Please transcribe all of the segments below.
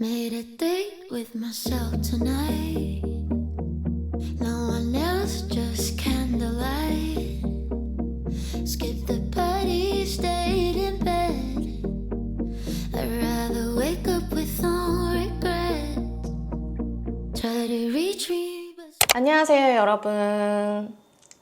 Made a date with myself tonight. No one else, just candlelight. Skip the party, stayed in bed. I'd rather wake up with no regret. Try to reach me, but... 안녕하세요 여러분,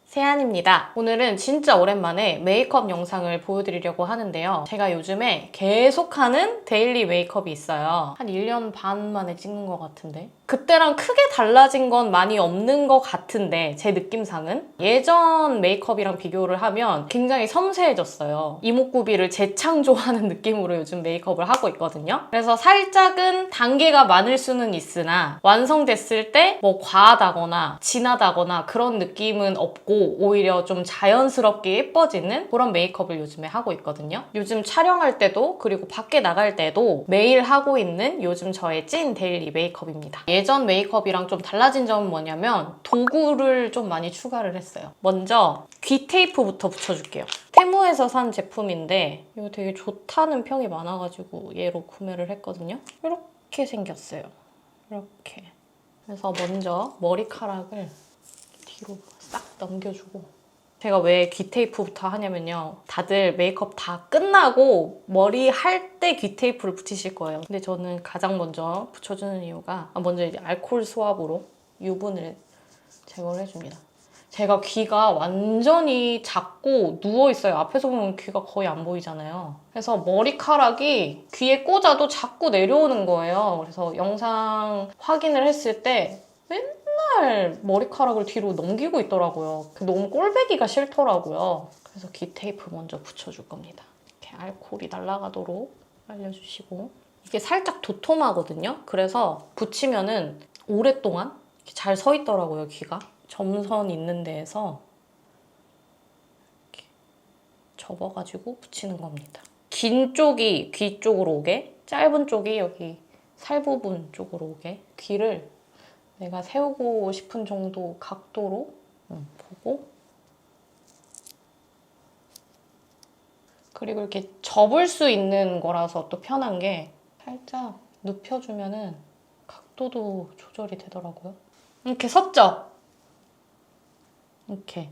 세안입니다. 오늘은 진짜 오랜만에 메이크업 영상을 보여드리려고 하는데요. 제가 요즘에 계속하는 데일리 메이크업이 있어요. 한 1년 반 만에 찍는 것 같은데 그때랑 크게 달라진 건 많이 없는 것 같은데 제 느낌상은 예전 메이크업이랑 비교를 하면 굉장히 섬세해졌어요. 이목구비를 재창조하는 느낌으로 요즘 메이크업을 하고 있거든요. 그래서 살짝은 단계가 많을 수는 있으나 완성됐을 때 뭐 과하다거나 진하다거나 그런 느낌은 없고 오히려 좀 자연스럽게 예뻐지는 그런 메이크업을 요즘에 하고 있거든요. 요즘 촬영할 때도 그리고 밖에 나갈 때도 매일 하고 있는 요즘 저의 찐 데일리 메이크업입니다. 예전 메이크업이랑 좀 달라진 점은 뭐냐면 도구를 좀 많이 추가를 했어요. 먼저 귀 테이프부터 붙여줄게요. 테무에서 산 제품인데 이거 되게 좋다는 평이 많아가지고 얘로 구매를 했거든요. 이렇게 생겼어요. 이렇게. 그래서 먼저 머리카락을 뒤로 싹 넘겨주고, 제가 왜 귀 테이프부터 하냐면요, 다들 메이크업 다 끝나고 머리 할 때 귀 테이프를 붙이실 거예요. 근데 저는 가장 먼저 붙여주는 이유가 먼저 이제 알코올 수압으로 유분을 제거를 해줍니다. 제가 귀가 완전히 작고 누워있어요. 앞에서 보면 귀가 거의 안 보이잖아요. 그래서 머리카락이 귀에 꽂아도 자꾸 내려오는 거예요. 그래서 영상 확인을 했을 때 맨날 머리카락을 뒤로 넘기고 있더라고요. 너무 꼴배기가 싫더라고요. 그래서 귀 테이프 먼저 붙여줄 겁니다. 이렇게 알코올이 날아가도록 알려주시고, 이게 살짝 도톰하거든요. 그래서 붙이면은 오랫동안 잘 서 있더라고요, 귀가. 점선 있는 데에서 이렇게 접어가지고 붙이는 겁니다. 긴 쪽이 귀 쪽으로 오게, 짧은 쪽이 여기 살 부분 쪽으로 오게, 귀를 내가 세우고 싶은 정도 각도로 보고, 그리고 이렇게 접을 수 있는 거라서 또 편한 게 살짝 눕혀주면은 각도도 조절이 되더라고요. 이렇게 섰죠? 이렇게.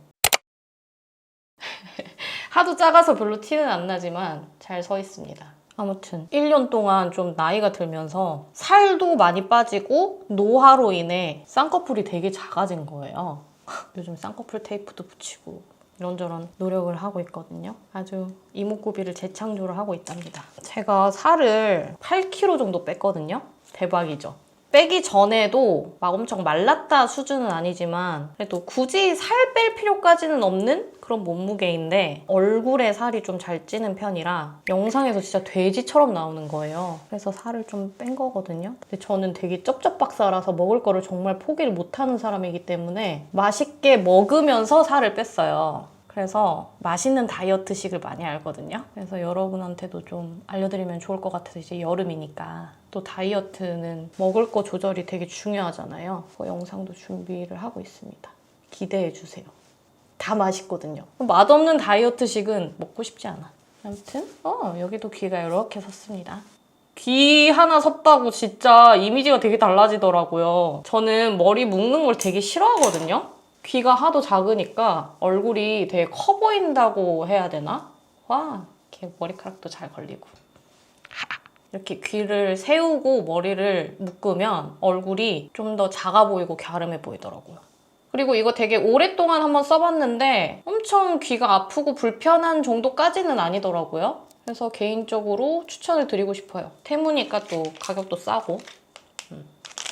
하도 작아서 별로 티는 안 나지만 잘 서 있습니다. 아무튼 1년 동안 좀 나이가 들면서 살도 많이 빠지고 노화로 인해 쌍꺼풀이 되게 작아진 거예요. 요즘 쌍꺼풀 테이프도 붙이고 이런저런 노력을 하고 있거든요. 아주 이목구비를 재창조를 하고 있답니다. 제가 살을 8kg 정도 뺐거든요. 대박이죠. 빼기 전에도 막 엄청 말랐다 수준은 아니지만 그래도 굳이 살 뺄 필요까지는 없는 그런 몸무게인데 얼굴에 살이 좀 잘 찌는 편이라 영상에서 진짜 돼지처럼 나오는 거예요. 그래서 살을 좀 뺀 거거든요. 근데 저는 되게 쩝쩝박사라서 먹을 거를 정말 포기를 못하는 사람이기 때문에 맛있게 먹으면서 살을 뺐어요. 그래서 맛있는 다이어트식을 많이 알거든요. 그래서 여러분한테도 좀 알려드리면 좋을 것 같아서, 이제 여름이니까 또 다이어트는 먹을 거 조절이 되게 중요하잖아요. 그 영상도 준비를 하고 있습니다. 기대해주세요. 다 맛있거든요. 맛없는 다이어트식은 먹고 싶지 않아. 아무튼 여기도 귀가 이렇게 섰습니다. 귀 하나 섰다고 진짜 이미지가 되게 달라지더라고요. 저는 머리 묶는 걸 되게 싫어하거든요. 귀가 하도 작으니까 얼굴이 되게 커 보인다고 해야 되나? 와, 이렇게 머리카락도 잘 걸리고. 이렇게 귀를 세우고 머리를 묶으면 얼굴이 좀 더 작아 보이고 갸름해 보이더라고요. 그리고 이거 되게 오랫동안 한번 써봤는데 엄청 귀가 아프고 불편한 정도까지는 아니더라고요. 그래서 개인적으로 추천을 드리고 싶어요. 테무니까 또 가격도 싸고.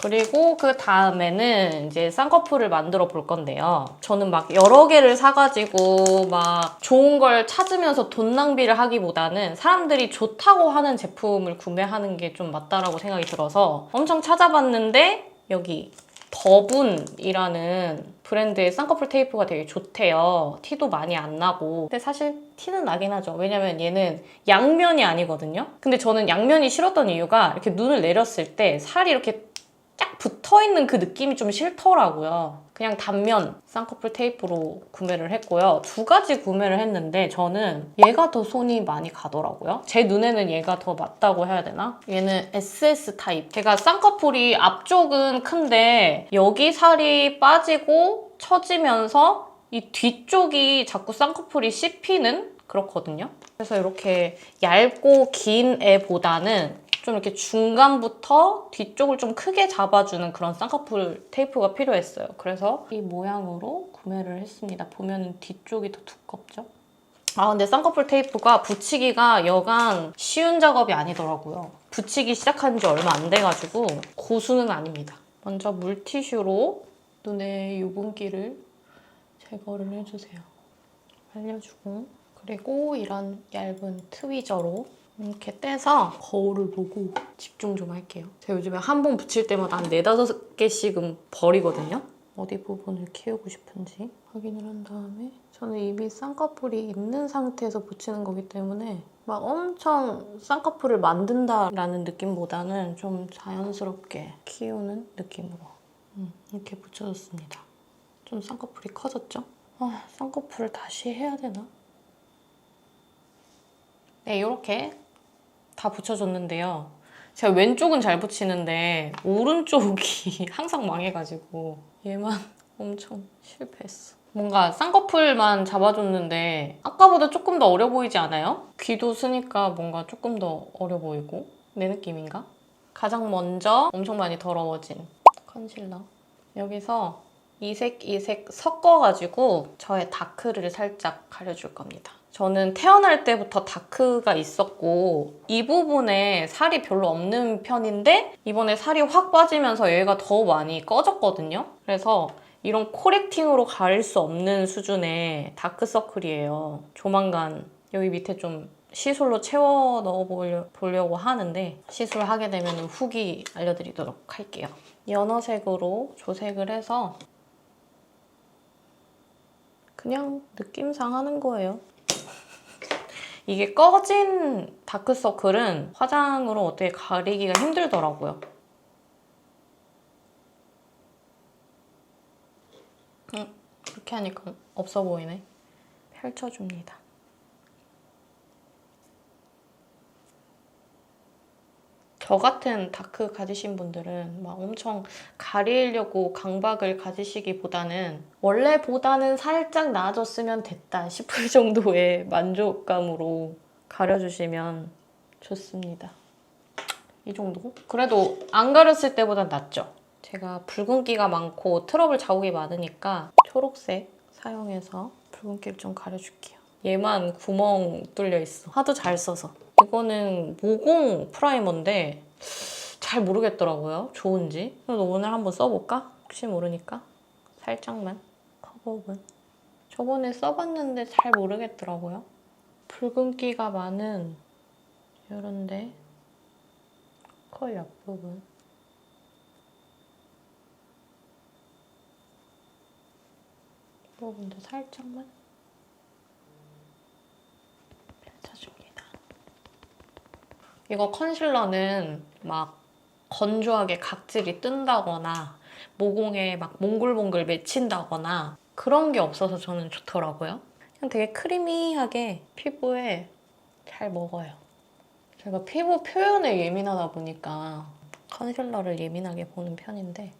그리고 그 다음에는 이제 쌍꺼풀을 만들어 볼 건데요. 저는 막 여러 개를 사가지고 막 좋은 걸 찾으면서 돈 낭비를 하기보다는 사람들이 좋다고 하는 제품을 구매하는 게 좀 맞다라고 생각이 들어서 엄청 찾아봤는데, 여기 더분이라는 브랜드의 쌍꺼풀 테이프가 되게 좋대요. 티도 많이 안 나고. 근데 사실 티는 나긴 하죠. 왜냐면 얘는 양면이 아니거든요. 근데 저는 양면이 싫었던 이유가 이렇게 눈을 내렸을 때 살이 이렇게 쫙 딱 붙어있는 그 느낌이 좀 싫더라고요. 그냥 단면 쌍꺼풀 테이프로 구매를 했고요. 2가지 구매를 했는데 저는 얘가 더 손이 많이 가더라고요. 제 눈에는 얘가 더 맞다고 해야 되나? 얘는 SS 타입. 제가 쌍꺼풀이 앞쪽은 큰데 여기 살이 빠지고 처지면서 이 뒤쪽이 자꾸 쌍꺼풀이 씹히는 그렇거든요. 그래서 이렇게 얇고 긴 애보다는 좀 이렇게 중간부터 뒤쪽을 좀 크게 잡아주는 그런 쌍꺼풀 테이프가 필요했어요. 그래서 이 모양으로 구매를 했습니다. 보면 뒤쪽이 더 두껍죠? 근데 쌍꺼풀 테이프가 붙이기가 여간 쉬운 작업이 아니더라고요. 붙이기 시작한 지 얼마 안 돼가지고 고수는 아닙니다. 먼저 물티슈로 눈의 유분기를 제거를 해주세요. 발려주고, 그리고 이런 얇은 트위저로 이렇게 떼서 거울을 보고 집중 좀 할게요. 제가 요즘에 한 번 붙일 때마다 한 4-5개씩은 버리거든요. 어디 부분을 키우고 싶은지 확인을 한 다음에 저는 이미 쌍꺼풀이 있는 상태에서 붙이는 거기 때문에 막 엄청 쌍꺼풀을 만든다라는 느낌보다는 좀 자연스럽게 키우는 느낌으로 이렇게 붙여줬습니다. 좀 쌍꺼풀이 커졌죠? 쌍꺼풀을 다시 해야 되나? 네, 이렇게 다 붙여줬는데요. 제가 왼쪽은 잘 붙이는데 오른쪽이 항상 망해가지고 얘만 엄청 실패했어. 뭔가 쌍꺼풀만 잡아줬는데 아까보다 조금 더 어려 보이지 않아요? 귀도 쓰니까 뭔가 조금 더 어려 보이고 내 느낌인가? 가장 먼저 엄청 많이 더러워진 컨실러. 여기서 이 색, 이 색 섞어가지고 저의 다크를 살짝 가려줄 겁니다. 저는 태어날 때부터 다크가 있었고 이 부분에 살이 별로 없는 편인데 이번에 살이 확 빠지면서 얘가 더 많이 꺼졌거든요. 그래서 이런 코렉팅으로 가릴 수 없는 수준의 다크서클이에요. 조만간 여기 밑에 좀 시술로 채워 넣어보려고 하는데 시술하게 되면 후기 알려드리도록 할게요. 연어색으로 조색을 해서 그냥 느낌상 하는 거예요. 이게 꺼진 다크서클은 화장으로 어떻게 가리기가 힘들더라고요. 이렇게 하니까 없어 보이네. 펼쳐줍니다. 저 같은 다크 가지신 분들은 막 엄청 가리려고 강박을 가지시기보다는 원래보다는 살짝 나아졌으면 됐다 싶을 정도의 만족감으로 가려주시면 좋습니다. 이 정도? 그래도 안 가렸을 때보단 낫죠? 제가 붉은기가 많고 트러블 자국이 많으니까 초록색 사용해서 붉은기를 좀 가려줄게요. 얘만 구멍 뚫려 있어. 하도 잘 써서. 이거는 모공 프라이머인데 잘 모르겠더라고요. 좋은지. 그래서 오늘 한번 써볼까? 혹시 모르니까 살짝만 커버 부분. 저번에 써봤는데 잘 모르겠더라고요. 붉은기가 많은 이런데 코 옆부분. 부분도 살짝만 펼쳐줍니다. 이거 컨실러는 막 건조하게 각질이 뜬다거나 모공에 막 몽글몽글 맺힌다거나 그런 게 없어서 저는 좋더라고요. 그냥 되게 크리미하게 피부에 잘 먹어요. 제가 피부 표현에 예민하다 보니까 컨실러를 예민하게 보는 편인데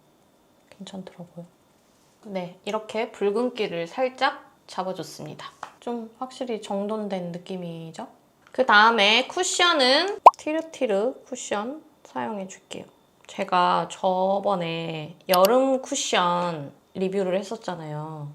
괜찮더라고요. 네, 이렇게 붉은기를 살짝 잡아줬습니다. 좀 확실히 정돈된 느낌이죠? 그 다음에 쿠션은 티르티르 쿠션 사용해줄게요. 제가 저번에 여름 쿠션 리뷰를 했었잖아요.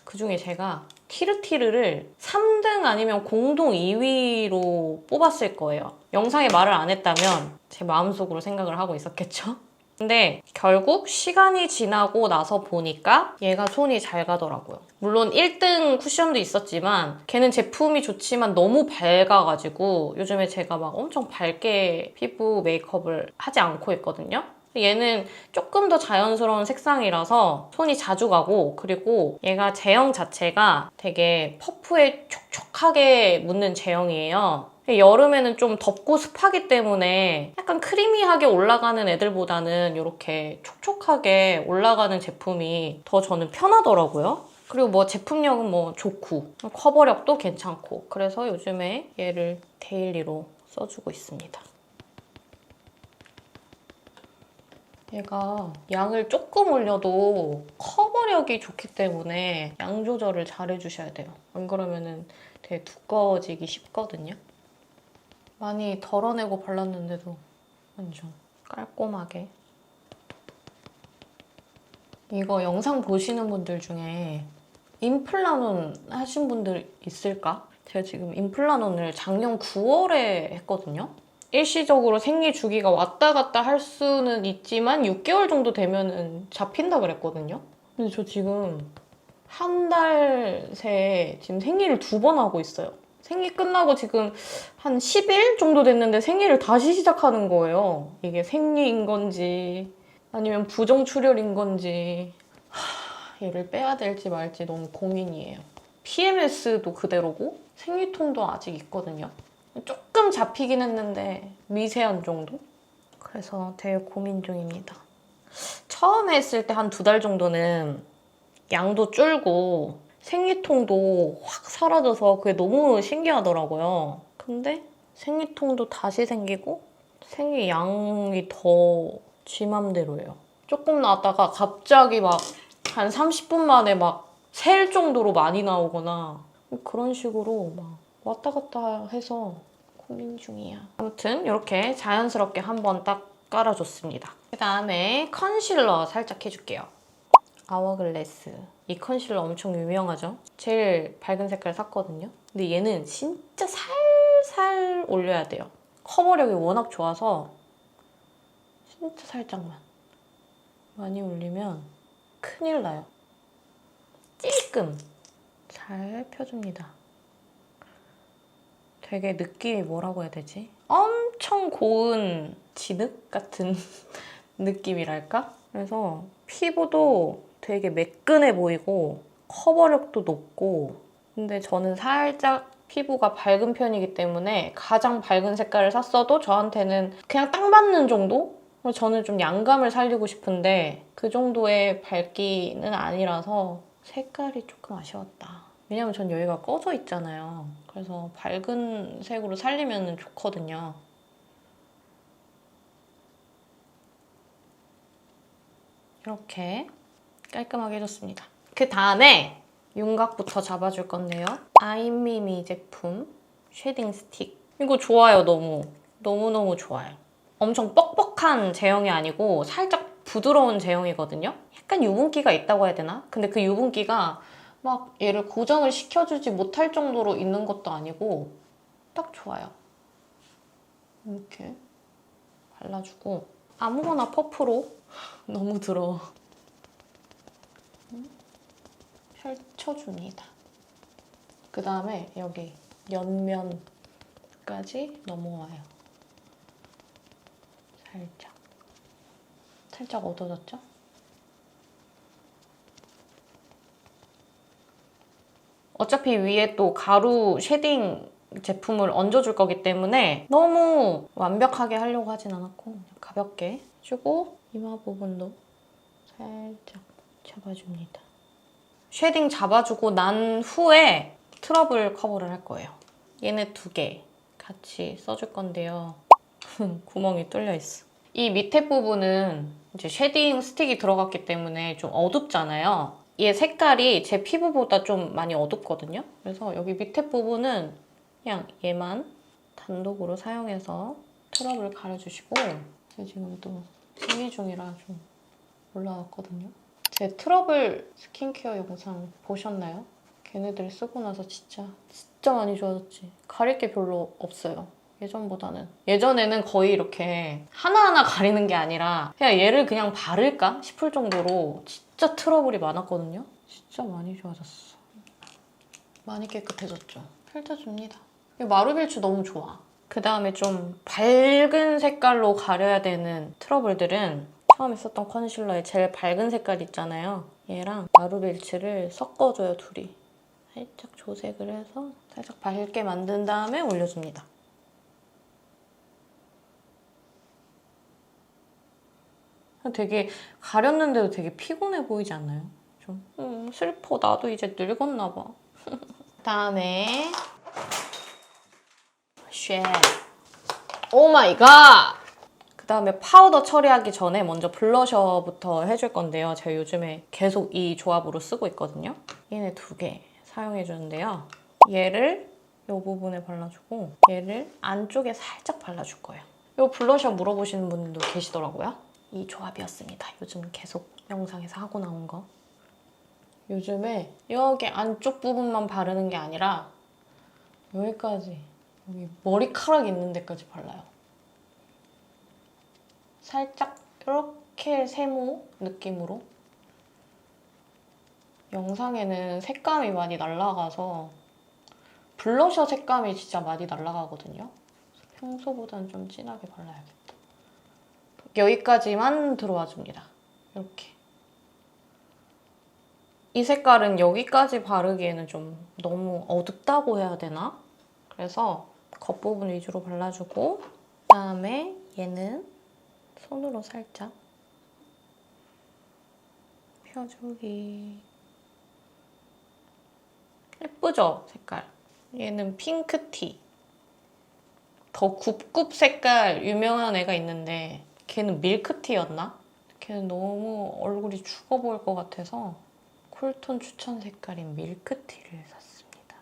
그중에 제가 티르티르를 3등 아니면 공동 2위로 뽑았을 거예요. 영상에 말을 안 했다면 제 마음속으로 생각을 하고 있었겠죠? 근데 결국 시간이 지나고 나서 보니까 얘가 손이 잘 가더라고요. 물론 1등 쿠션도 있었지만 걔는 제품이 좋지만 너무 밝아가지고 요즘에 제가 막 엄청 밝게 피부 메이크업을 하지 않고 있거든요. 얘는 조금 더 자연스러운 색상이라서 손이 자주 가고, 그리고 얘가 제형 자체가 되게 퍼프에 촉촉하게 묻는 제형이에요. 여름에는 좀 덥고 습하기 때문에 약간 크리미하게 올라가는 애들보다는 이렇게 촉촉하게 올라가는 제품이 더 저는 편하더라고요. 그리고 뭐 제품력은 뭐 좋고 커버력도 괜찮고 그래서 요즘에 얘를 데일리로 써주고 있습니다. 얘가 양을 조금 올려도 커버력이 좋기 때문에 양 조절을 잘 해주셔야 돼요. 안 그러면은 되게 두꺼워지기 쉽거든요. 많이 덜어내고 발랐는데도 완전 깔끔하게. 이거 영상 보시는 분들 중에 임플라논 하신 분들 있을까? 제가 지금 임플라논을 작년 9월에 했거든요. 일시적으로 생리 주기가 왔다 갔다 할 수는 있지만 6개월 정도 되면은 잡힌다 그랬거든요. 근데 저 지금 한 달 새에 지금 생리를 2번 하고 있어요. 생리 끝나고 지금 한 10일 정도 됐는데 생리를 다시 시작하는 거예요. 이게 생리인 건지 아니면 부정출혈인 건지 얘를 빼야 될지 말지 너무 고민이에요. PMS도 그대로고 생리통도 아직 있거든요. 조금 잡히긴 했는데 미세한 정도? 그래서 되게 고민 중입니다. 처음에 했을 때 한 2달 정도는 양도 줄고 생리통도 확 사라져서 그게 너무 신기하더라고요. 근데 생리통도 다시 생기고 생리 양이 더 지 맘대로예요. 조금 나왔다가 갑자기 막 한 30분 만에 막 셀 정도로 많이 나오거나 그런 식으로 막 왔다 갔다 해서 고민 중이야. 아무튼 이렇게 자연스럽게 한번 딱 깔아줬습니다. 그 다음에 컨실러 살짝 해줄게요. 아워글래스. 이 컨실러 엄청 유명하죠? 제일 밝은 색깔 샀거든요. 근데 얘는 진짜 살살 올려야 돼요. 커버력이 워낙 좋아서 진짜 살짝만. 많이 올리면 큰일 나요. 찔끔 잘 펴줍니다. 되게 느낌이 뭐라고 해야 되지? 엄청 고운 진흙 같은 느낌이랄까? 그래서 피부도 되게 매끈해 보이고 커버력도 높고 근데 저는 살짝 피부가 밝은 편이기 때문에 가장 밝은 색깔을 샀어도 저한테는 그냥 딱 맞는 정도? 저는 좀 양감을 살리고 싶은데 그 정도의 밝기는 아니라서 색깔이 조금 아쉬웠다. 왜냐면 전 여기가 꺼져 있잖아요. 그래서 밝은 색으로 살리면 좋거든요. 이렇게 깔끔하게 해줬습니다. 그 다음에 윤곽부터 잡아줄 건데요. 아임미미 제품 쉐딩 스틱. 이거 좋아요, 너무. 너무너무 좋아요. 엄청 뻑뻑한 제형이 아니고 살짝 부드러운 제형이거든요. 약간 유분기가 있다고 해야 되나? 근데 그 유분기가 막 얘를 고정을 시켜주지 못할 정도로 있는 것도 아니고 딱 좋아요. 이렇게 발라주고 아무거나 퍼프로 너무 더러워. 펼쳐줍니다. 그 다음에 여기 옆면까지 넘어와요. 살짝 어두워졌죠? 어차피 위에 또 가루 쉐딩 제품을 얹어줄 거기 때문에 너무 완벽하게 하려고 하진 않았고 가볍게 해주고 이마 부분도 살짝 잡아줍니다. 쉐딩 잡아주고 난 후에 트러블 커버를 할 거예요. 얘네 2개 같이 써줄 건데요. 구멍이 뚫려 있어. 이 밑에 부분은 이제 쉐딩 스틱이 들어갔기 때문에 좀 어둡잖아요. 얘 색깔이 제 피부보다 좀 많이 어둡거든요. 그래서 여기 밑에 부분은 그냥 얘만 단독으로 사용해서 트러블 가려주시고 제가 지금 또 생리 중이라 좀 올라왔거든요. 제 트러블 스킨케어 영상 보셨나요? 걔네들 쓰고 나서 진짜 많이 좋아졌지. 가릴 게 별로 없어요. 예전보다는. 예전에는 거의 이렇게 하나하나 가리는 게 아니라 그냥 얘를 그냥 바를까 싶을 정도로 진짜 트러블이 많았거든요. 진짜 많이 좋아졌어. 많이 깨끗해졌죠. 펼쳐줍니다. 마루빌츠 너무 좋아. 그 다음에 좀 밝은 색깔로 가려야 되는 트러블들은 처음에 썼던 컨실러의 제일 밝은 색깔 있잖아요. 얘랑 마루빌츠를 섞어줘요, 둘이. 살짝 조색을 해서 살짝 밝게 만든 다음에 올려줍니다. 되게 가렸는데도 되게 피곤해 보이지 않나요? 좀 슬퍼. 나도 이제 늙었나 봐. 그다음에 쉣. 오 마이 갓! 그다음에 파우더 처리하기 전에 먼저 블러셔부터 해줄 건데요. 제가 요즘에 계속 이 조합으로 쓰고 있거든요. 얘네 2개 사용해 주는데요. 얘를 이 부분에 발라주고 얘를 안쪽에 살짝 발라줄 거예요. 이 블러셔 물어보시는 분도 계시더라고요. 이 조합이었습니다. 요즘 계속 영상에서 하고 나온 거. 요즘에 여기 안쪽 부분만 바르는 게 아니라 여기까지, 여기 머리카락 있는 데까지 발라요. 살짝 이렇게 세모 느낌으로. 영상에는 색감이 많이 날아가서 블러셔 색감이 진짜 많이 날아가거든요. 평소보다는 좀 진하게 발라야겠다. 여기까지만 들어와 줍니다. 이렇게. 이 색깔은 여기까지 바르기에는 좀 너무 어둡다고 해야 되나? 그래서 겉부분 위주로 발라주고 그다음에 얘는 손으로 살짝 펴주기. 예쁘죠? 색깔. 얘는 핑크티. 더 굽굽 색깔 유명한 애가 있는데 걔는 밀크티였나? 걔는 너무 얼굴이 죽어 보일 것 같아서 쿨톤 추천 색깔인 밀크티를 샀습니다.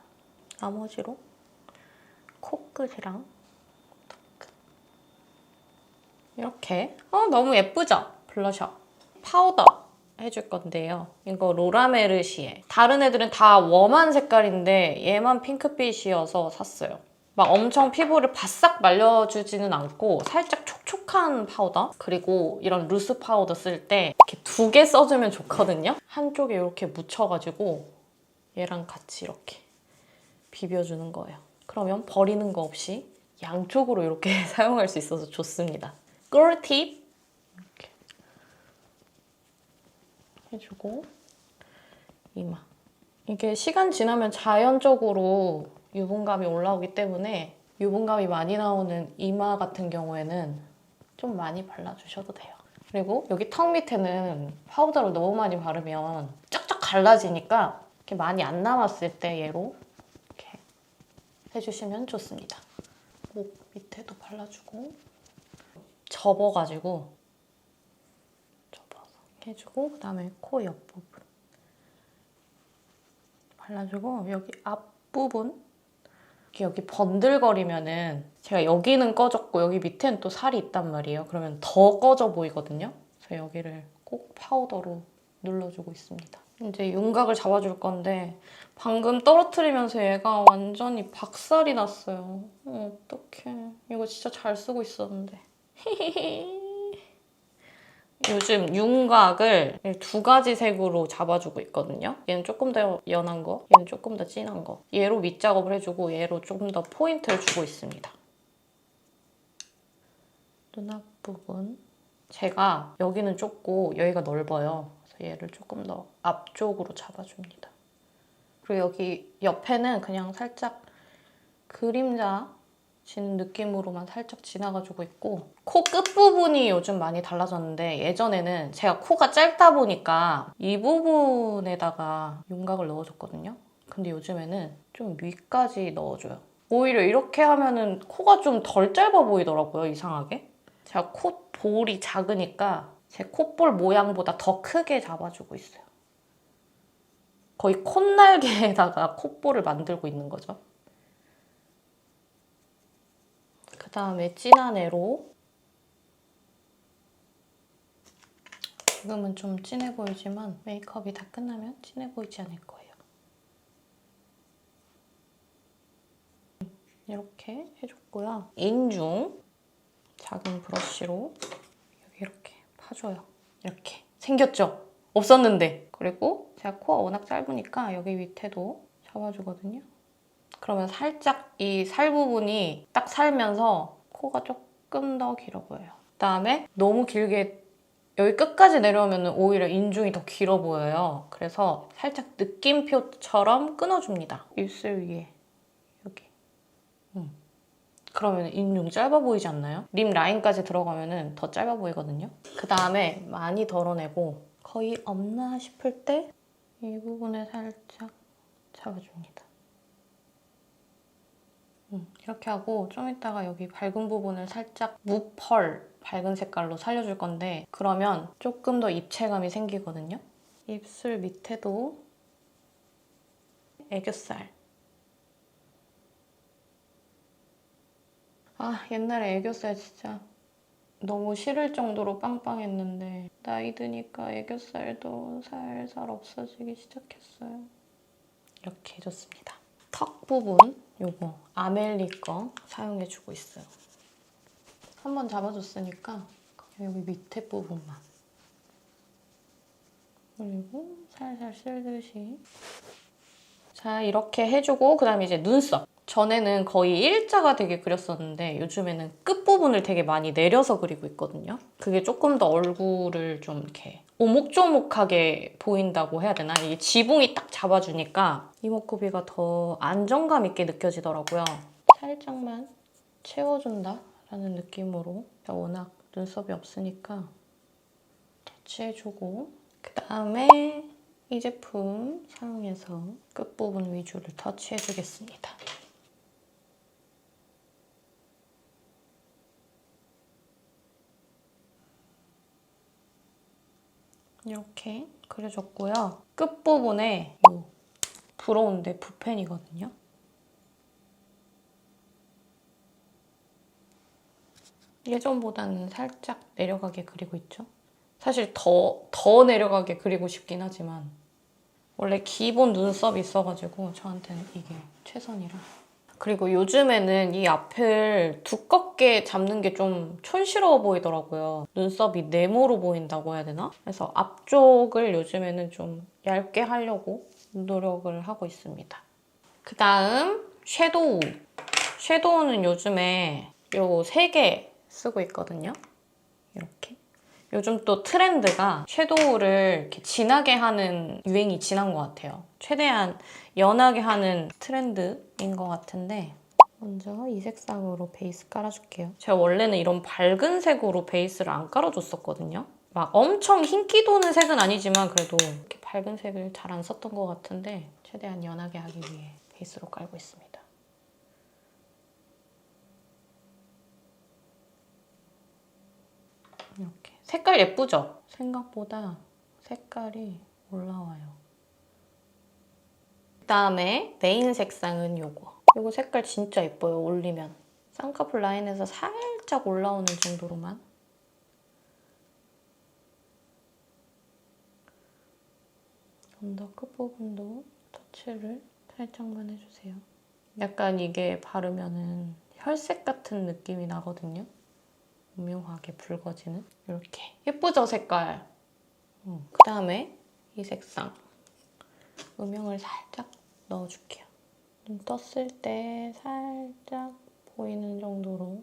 나머지로 코끝이랑 턱끝. 이렇게. 너무 예쁘죠? 블러셔. 파우더 해줄 건데요. 이거 로라메르시에. 다른 애들은 다 웜한 색깔인데 얘만 핑크빛이어서 샀어요. 막 엄청 피부를 바싹 말려주지는 않고 살짝 촉촉한 파우더. 그리고 이런 루스 파우더 쓸 때 이렇게 2개 써주면 좋거든요. 한쪽에 이렇게 묻혀가지고 얘랑 같이 이렇게 비벼주는 거예요. 그러면 버리는 거 없이 양쪽으로 이렇게 사용할 수 있어서 좋습니다. 꿀팁 이렇게 해주고 이마. 이게 시간 지나면 자연적으로 유분감이 올라오기 때문에 유분감이 많이 나오는 이마 같은 경우에는 좀 많이 발라주셔도 돼요. 그리고 여기 턱 밑에는 파우더를 너무 많이 바르면 쫙쫙 갈라지니까 이렇게 많이 안 남았을 때 얘로 이렇게 해주시면 좋습니다. 목 밑에도 발라주고 접어서 해주고 그다음에 코 옆부분 발라주고 여기 앞부분 여기 번들거리면은 제가 여기는 꺼졌고 여기 밑에는 또 살이 있단 말이에요. 그러면 더 꺼져 보이거든요. 그래서 여기를 꼭 파우더로 눌러주고 있습니다. 이제 윤곽을 잡아줄 건데 방금 떨어뜨리면서 얘가 완전히 박살이 났어요. 어떡해. 이거 진짜 잘 쓰고 있었는데. 요즘 윤곽을 2가지 색으로 잡아주고 있거든요. 얘는 조금 더 연한 거, 얘는 조금 더 진한 거. 얘로 밑작업을 해주고 얘로 조금 더 포인트를 주고 있습니다. 눈앞 부분. 제가 여기는 좁고 여기가 넓어요. 그래서 얘를 조금 더 앞쪽으로 잡아줍니다. 그리고 여기 옆에는 그냥 살짝 그림자 진 느낌으로만 살짝 지나가지고 있고 코 끝부분이 요즘 많이 달라졌는데 예전에는 제가 코가 짧다 보니까 이 부분에다가 윤곽을 넣어줬거든요. 근데 요즘에는 좀 위까지 넣어줘요. 오히려 이렇게 하면은 코가 좀 덜 짧아 보이더라고요, 이상하게. 제가 콧볼이 작으니까 제 콧볼 모양보다 더 크게 잡아주고 있어요. 거의 콧날개에다가 콧볼을 만들고 있는 거죠. 그 다음에 진한 애로 지금은 좀 진해 보이지만 메이크업이 다 끝나면 진해 보이지 않을 거예요. 이렇게 해줬고요. 인중 작은 브러쉬로 여기 이렇게 파줘요. 이렇게 생겼죠? 없었는데. 그리고 제가 코가 워낙 짧으니까 여기 밑에도 잡아주거든요. 그러면 살짝 이 살 부분이 딱 살면서 코가 조금 더 길어 보여요. 그다음에 너무 길게 여기 끝까지 내려오면 오히려 인중이 더 길어 보여요. 그래서 살짝 느낌표처럼 끊어줍니다. 입술 위에 여기. 그러면 인중 짧아 보이지 않나요? 립 라인까지 들어가면 더 짧아 보이거든요. 그 다음에 많이 덜어내고 거의 없나 싶을 때 이 부분에 살짝 잡아줍니다. 이렇게 하고 좀 이따가 여기 밝은 부분을 살짝 무펄 밝은 색깔로 살려줄 건데 그러면 조금 더 입체감이 생기거든요. 입술 밑에도 애교살. 아, 옛날에 애교살 진짜 너무 싫을 정도로 빵빵했는데 나이 드니까 애교살도 살살 없어지기 시작했어요. 이렇게 해줬습니다. 턱 부분 요거 아멜리 거 사용해주고 있어요. 한번 잡아줬으니까 여기 밑에 부분만 그리고 살살 쓸듯이 자 이렇게 해주고 그 다음에 이제 눈썹 전에는 거의 일자가 되게 그렸었는데 요즘에는 끝부분을 되게 많이 내려서 그리고 있거든요. 그게 조금 더 얼굴을 좀 이렇게 오목조목하게 보인다고 해야 되나? 이 지붕이 딱 잡아주니까 이목구비가 더 안정감 있게 느껴지더라고요. 살짝만 채워준다라는 느낌으로 워낙 눈썹이 없으니까 터치해주고 그 다음에 이 제품 사용해서 끝부분 위주를 터치해주겠습니다. 이렇게 그려줬고요. 끝부분에 이 부러운데 붓펜이거든요. 예전보다는 살짝 내려가게 그리고 있죠. 사실 더 내려가게 그리고 싶긴 하지만 원래 기본 눈썹이 있어가지고 저한테는 이게 최선이라. 그리고 요즘에는 이 앞을 두껍게 잡는 게 좀 촌스러워 보이더라고요. 눈썹이 네모로 보인다고 해야 되나? 그래서 앞쪽을 요즘에는 좀 얇게 하려고 노력을 하고 있습니다. 그 다음 섀도우. 섀도우는 요즘에 요 3개 쓰고 있거든요. 이렇게. 요즘 또 트렌드가 섀도우를 이렇게 진하게 하는 유행이 지난 것 같아요. 최대한 연하게 하는 트렌드인 것 같은데 먼저 이 색상으로 베이스 깔아줄게요. 제가 원래는 이런 밝은 색으로 베이스를 안 깔아줬었거든요. 막 엄청 흰기 도는 색은 아니지만 그래도 이렇게 밝은 색을 잘 안 썼던 것 같은데 최대한 연하게 하기 위해 베이스로 깔고 있습니다. 이렇게. 색깔 예쁘죠? 생각보다 색깔이 올라와요. 그다음에 메인 색상은 요거. 요거 색깔 진짜 예뻐요, 올리면. 쌍꺼풀 라인에서 살짝 올라오는 정도로만. 언더 끝부분도 터치를 살짝만 해주세요. 약간 이게 바르면은 혈색 같은 느낌이 나거든요. 오묘하게 붉어지는 이렇게 예쁘죠 색깔. 그 다음에 이 색상 음영을 살짝 넣어줄게요. 눈 떴을 때 살짝 보이는 정도로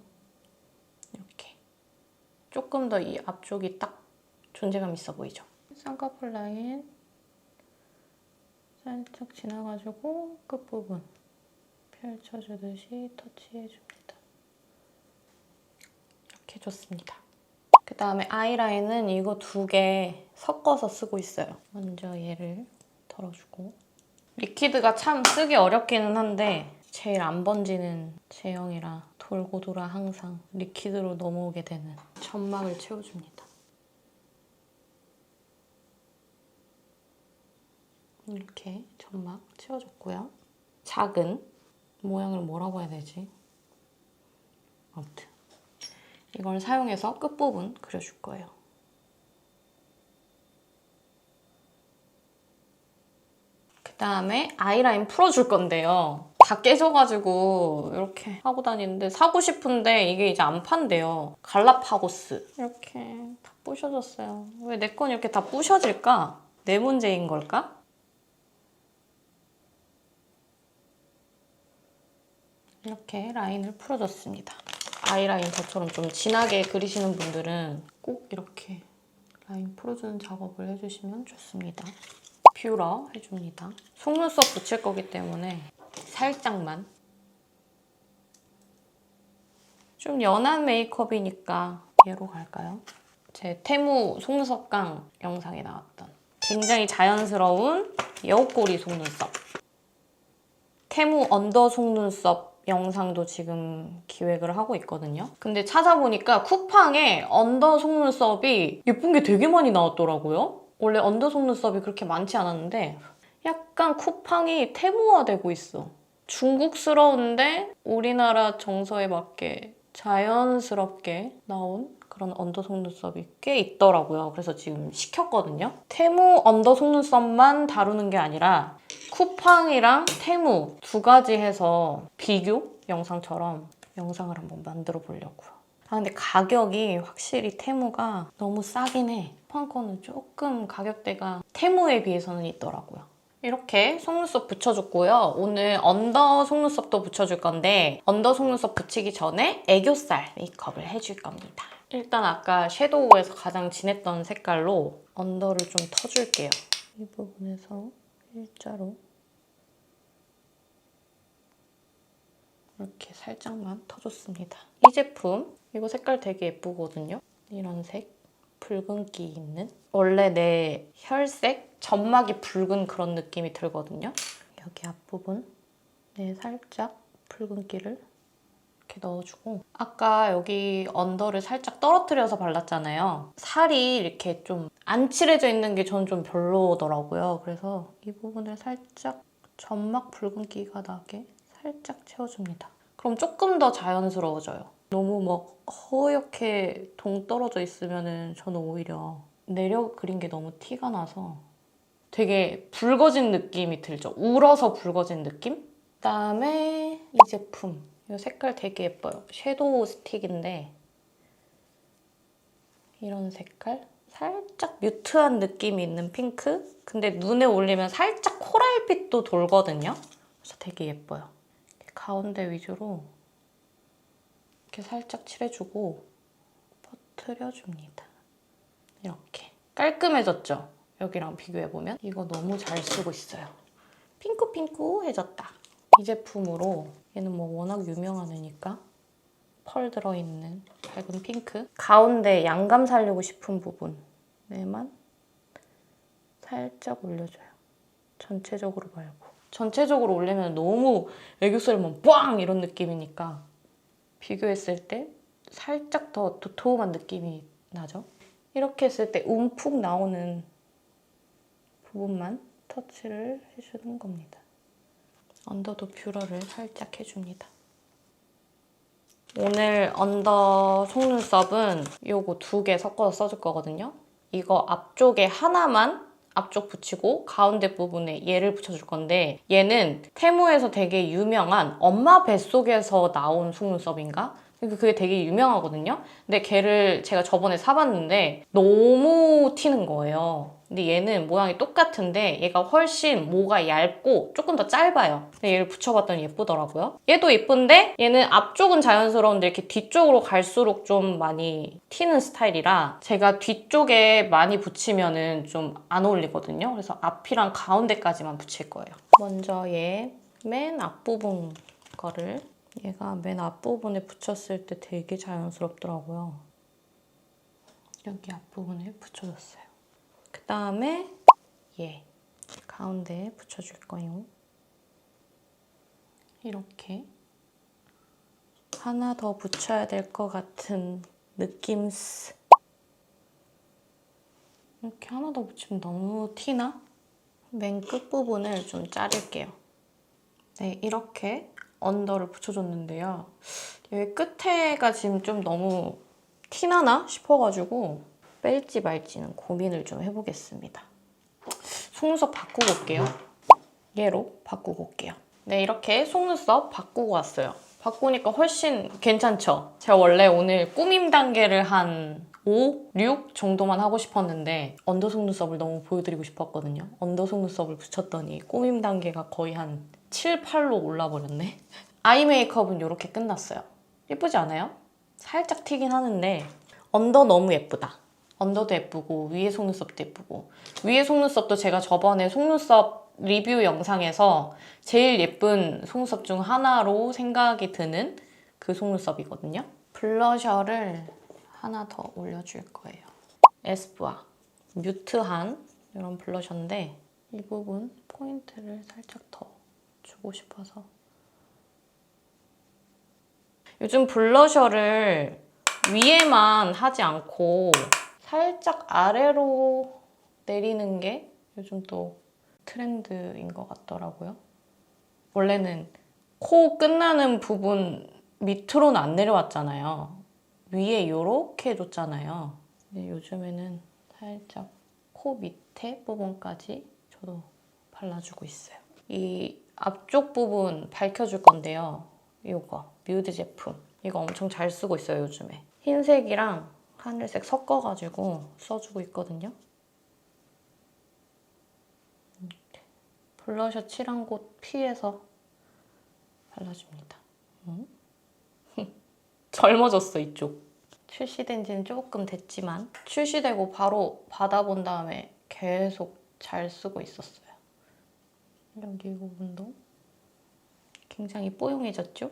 이렇게 조금 더 이 앞쪽이 딱 존재감 있어 보이죠? 쌍꺼풀 라인 살짝 지나가지고 끝부분 펼쳐주듯이 터치해줍니다. 이렇게 해줬습니다. 그 다음에 아이라인은 이거 2개 섞어서 쓰고 있어요. 먼저 얘를 덜어주고 리퀴드가 참 쓰기 어렵기는 한데 제일 안 번지는 제형이라 돌고 돌아 항상 리퀴드로 넘어오게 되는 점막을 채워줍니다. 이렇게 점막 채워줬고요. 작은 모양을 뭐라고 해야 되지? 아무튼 이걸 사용해서 끝부분 그려줄 거예요. 그 다음에 아이라인 풀어줄 건데요. 다 깨져가지고 이렇게 하고 다니는데 사고 싶은데 이게 이제 안 판대요. 갈라파고스. 이렇게 다 부셔졌어요. 왜 내 건 이렇게 다 부셔질까? 내 문제인 걸까? 이렇게 라인을 풀어줬습니다. 아이라인 저처럼 좀 진하게 그리시는 분들은 꼭 이렇게 라인 풀어주는 작업을 해주시면 좋습니다. 뷰러 해줍니다. 속눈썹 붙일 거기 때문에 살짝만. 좀 연한 메이크업이니까 얘로 갈까요? 제 테무 속눈썹광 영상에 나왔던 굉장히 자연스러운 여우꼬리 속눈썹. 테무 언더 속눈썹 영상도 지금 기획을 하고 있거든요. 근데 찾아보니까 쿠팡에 언더 속눈썹이 예쁜 게 되게 많이 나왔더라고요. 원래 언더 속눈썹이 그렇게 많지 않았는데 약간 쿠팡이 테무화되고 있어. 중국스러운데 우리나라 정서에 맞게 자연스럽게 나온 그런 언더 속눈썹이 꽤 있더라고요. 그래서 지금 시켰거든요. 테무 언더 속눈썹만 다루는 게 아니라 쿠팡이랑 테무 두 가지 해서 비교 영상처럼 영상을 한번 만들어 보려고요. 근데 가격이 확실히 테무가 너무 싸긴 해. 쿠팡 거는 조금 가격대가 테무에 비해서는 있더라고요. 이렇게 속눈썹 붙여줬고요. 오늘 언더 속눈썹도 붙여줄 건데 언더 속눈썹 붙이기 전에 애교살 메이크업을 해줄 겁니다. 일단 아까 섀도우에서 가장 진했던 색깔로 언더를 좀 터줄게요. 이 부분에서 일자로 이렇게 살짝만 터줬습니다. 이 제품 이거 색깔 되게 예쁘거든요. 이런 색 붉은기 있는 원래 내 혈색 점막이 붉은 그런 느낌이 들거든요. 여기 앞부분 살짝 붉은기를 이렇게 넣어주고 아까 여기 언더를 살짝 떨어뜨려서 발랐잖아요. 살이 이렇게 좀 안 칠해져 있는 게 저는 좀 별로더라고요. 그래서 이 부분을 살짝 점막 붉은기가 나게 살짝 채워줍니다. 그럼 조금 더 자연스러워져요. 너무 막 허옇게 동떨어져 있으면 저는 오히려 내려 그린 게 너무 티가 나서 되게 붉어진 느낌이 들죠. 울어서 붉어진 느낌? 그다음에 이 제품 이 색깔 되게 예뻐요. 섀도우 스틱인데 이런 색깔? 살짝 뮤트한 느낌이 있는 핑크? 근데 눈에 올리면 살짝 코랄빛도 돌거든요. 그래서 되게 예뻐요. 가운데 위주로 이렇게 살짝 칠해주고 퍼트려줍니다. 이렇게. 깔끔해졌죠? 여기랑 비교해보면. 이거 너무 잘 쓰고 있어요. 핑크핑크해졌다. 이 제품으로 얘는 뭐 워낙 유명한 애니까 펄 들어있는 밝은 핑크. 가운데 양감 살리고 싶은 부분에만 살짝 올려줘요. 전체적으로 말고. 전체적으로 올리면 너무 애교살만 빵! 이런 느낌이니까 비교했을 때 살짝 더 도톰한 느낌이 나죠? 이렇게 했을 때 움푹 나오는 부분만 터치를 해주는 겁니다. 언더도 뷰러를 살짝 해줍니다. 오늘 언더 속눈썹은 요거 2개 섞어서 써줄 거거든요. 이거 앞쪽에 하나만 앞쪽 붙이고 가운데 부분에 얘를 붙여줄 건데 얘는 테무에서 되게 유명한 엄마 뱃속에서 나온 속눈썹인가? 그게 되게 유명하거든요. 근데 걔를 제가 저번에 사봤는데 너무 튀는 거예요. 근데 얘는 모양이 똑같은데 얘가 훨씬 모가 얇고 조금 더 짧아요. 근데 얘를 붙여봤더니 예쁘더라고요. 얘도 예쁜데 얘는 앞쪽은 자연스러운데 이렇게 뒤쪽으로 갈수록 좀 많이 튀는 스타일이라 제가 뒤쪽에 많이 붙이면은 좀 안 어울리거든요. 그래서 앞이랑 가운데까지만 붙일 거예요. 먼저 얘 맨 앞부분 거를 얘가 맨 앞부분에 붙였을 때 되게 자연스럽더라고요. 여기 앞부분에 붙여줬어요. 그 다음에 얘 가운데에 붙여줄 거예요. 이렇게 하나 더 붙여야 될 것 같은 느낌스. 이렇게 하나 더 붙이면 너무 티나? 맨 끝부분을 좀 자를게요. 네, 이렇게 언더를 붙여줬는데요. 여기 끝에가 지금 좀 너무 티나나 싶어가지고 뺄지 말지는 고민을 좀 해보겠습니다. 속눈썹 바꾸고 올게요. 얘로 바꾸고 올게요. 네, 이렇게 속눈썹 바꾸고 왔어요. 바꾸니까 훨씬 괜찮죠? 제가 원래 오늘 꾸밈 단계를 한 5, 6 정도만 하고 싶었는데 언더 속눈썹을 너무 보여드리고 싶었거든요. 언더 속눈썹을 붙였더니 꾸밈 단계가 거의 한 7, 8로 올라버렸네. 아이 메이크업은 이렇게 끝났어요. 예쁘지 않아요? 살짝 튀긴 하는데 언더 너무 예쁘다. 언더도 예쁘고 위에 속눈썹도 예쁘고 위에 속눈썹도 제가 저번에 속눈썹 리뷰 영상에서 제일 예쁜 속눈썹 중 하나로 생각이 드는 그 속눈썹이거든요. 블러셔를 하나 더 올려줄 거예요. 에스쁘아 뮤트한 이런 블러셔인데 이 부분 포인트를 살짝 더 주고 싶어서 요즘 블러셔를 위에만 하지 않고 살짝 아래로 내리는 게 요즘 또 트렌드인 것 같더라고요. 원래는 코 끝나는 부분 밑으로는 안 내려왔잖아요. 위에 이렇게 해줬잖아요. 근데 요즘에는 살짝 코 밑에 부분까지 저도 발라주고 있어요. 이 앞쪽 부분 밝혀줄 건데요. 이거 뮤드 제품. 이거 엄청 잘 쓰고 있어요, 요즘에. 흰색이랑 하늘색 섞어가지고 써주고 있거든요. 블러셔 칠한 곳 피해서 발라줍니다. 젊어졌어, 이쪽. 출시된 지는 조금 됐지만 출시되고 바로 받아본 다음에 계속 잘 쓰고 있었어요. 여기 이 부분도 굉장히 뽀용해졌죠?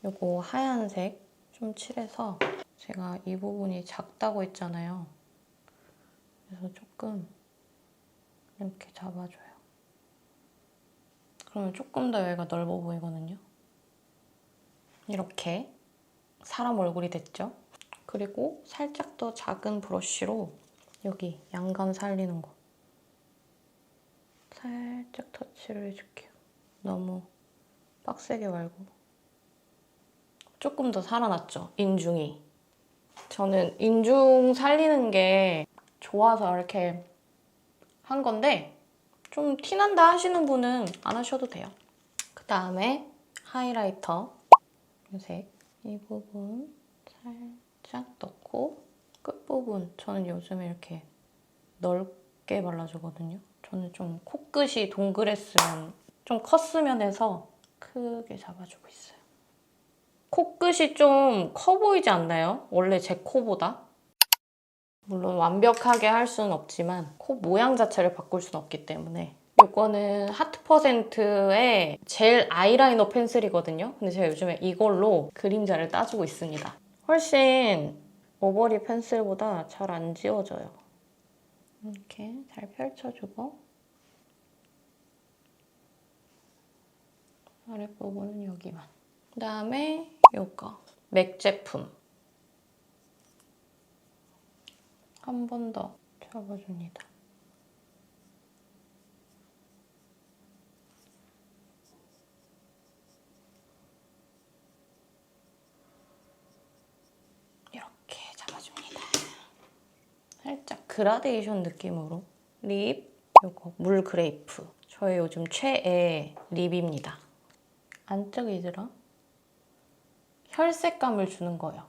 요거 하얀색 좀 칠해서 제가 이 부분이 작다고 했잖아요. 그래서 조금 이렇게 잡아줘요. 그러면 조금 더 여기가 넓어 보이거든요. 이렇게 사람 얼굴이 됐죠? 그리고 살짝 더 작은 브러쉬로 여기 양감 살리는 거 살짝 터치를 해줄게요. 너무 빡세게 말고. 조금 더 살아났죠? 인중이. 저는 인중 살리는 게 좋아서 이렇게 한 건데 좀 티난다 하시는 분은 안 하셔도 돼요. 그 다음에 하이라이터 색 이 부분 살짝 넣고 끝부분 저는 요즘에 이렇게 넓게 발라주거든요. 저는 좀 코끝이 동그랬으면 좀 컸으면 해서 크게 잡아주고 있어요. 코끝이 좀 커 보이지 않나요? 원래 제 코보다? 물론 완벽하게 할 수는 없지만 코 모양 자체를 바꿀 수는 없기 때문에 이거는 하트%의 젤 아이라이너 펜슬이거든요. 근데 제가 요즘에 이걸로 그림자를 따주고 있습니다. 훨씬 오버립 펜슬보다 잘 안 지워져요. 이렇게 잘 펼쳐주고 아랫부분은 여기만. 그 다음에 이거 맥 제품 한 번 더 잡아줍니다. 이렇게 잡아줍니다. 살짝 그라데이션 느낌으로 립 이거 물 그레이프 저의 요즘 최애 립입니다. 안쪽이더라 혈색감을 주는 거예요.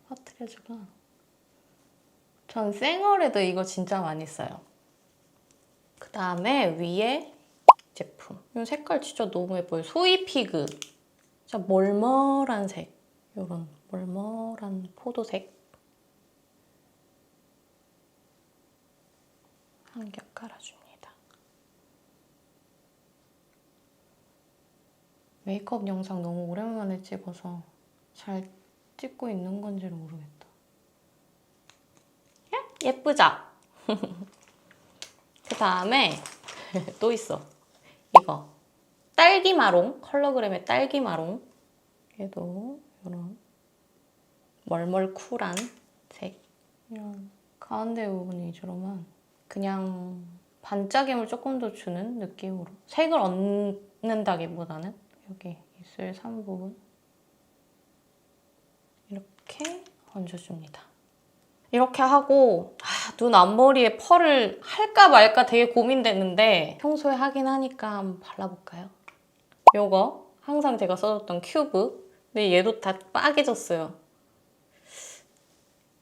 퍼트려주고 전 생얼에도 이거 진짜 많이 써요. 그 다음에 위에 제품. 이 색깔 진짜 너무 예뻐요. 소이피그. 진짜 멀멀한 색. 이런 멀멀한 포도색. 한 겹 깔아줍니다. 메이크업 영상 너무 오랜만에 찍어서 잘 찍고 있는 건지를 모르겠다. 예쁘죠? 그 다음에 또 있어. 이거 딸기 마롱 컬러그램의 딸기 마롱. 얘도 이런 멀멀 쿨한 색. 이런 가운데 부분 위주로만 그냥 반짝임을 조금 더 주는 느낌으로 색을 얹는다기보다는 여기 입술 3부분 이렇게 얹어줍니다. 이렇게 하고 눈 앞머리에 펄을 할까 말까 되게 고민됐는데 평소에 하긴 하니까 한번 발라볼까요? 요거 항상 제가 써줬던 큐브. 근데 얘도 다 빠개졌어요.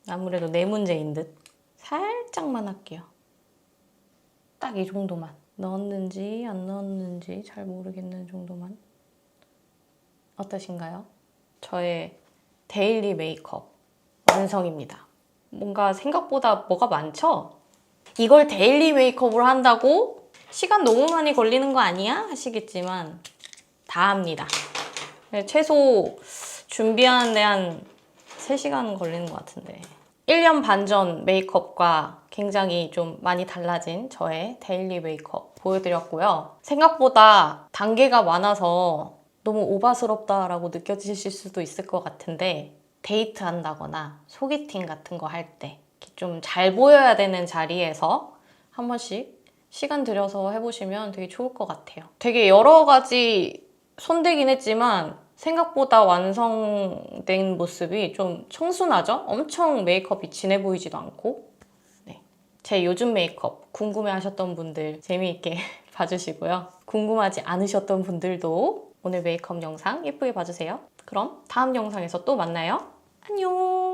아무래도 내 문제인 듯. 살짝만 할게요. 딱 이 정도만. 넣었는지 안 넣었는지 잘 모르겠는 정도만. 어떠신가요? 저의 데일리 메이크업 완성입니다. 뭔가 생각보다 뭐가 많죠? 이걸 데일리 메이크업으로 한다고 시간 너무 많이 걸리는 거 아니야? 하시겠지만 다 합니다. 최소 준비하는데 한 3시간 걸리는 것 같은데 1년 반 전 메이크업과 굉장히 좀 많이 달라진 저의 데일리 메이크업 보여드렸고요. 생각보다 단계가 많아서 너무 오바스럽다라고 느껴지실 수도 있을 것 같은데 데이트 한다거나 소개팅 같은 거 할 때 좀 잘 보여야 되는 자리에서 한 번씩 시간 들여서 해보시면 되게 좋을 것 같아요. 되게 여러 가지 손대긴 했지만 생각보다 완성된 모습이 좀 청순하죠? 엄청 메이크업이 진해 보이지도 않고. 네. 제 요즘 메이크업 궁금해 하셨던 분들 재미있게 봐주시고요. 궁금하지 않으셨던 분들도 오늘 메이크업 영상 예쁘게 봐주세요. 그럼 다음 영상에서 또 만나요. 안녕!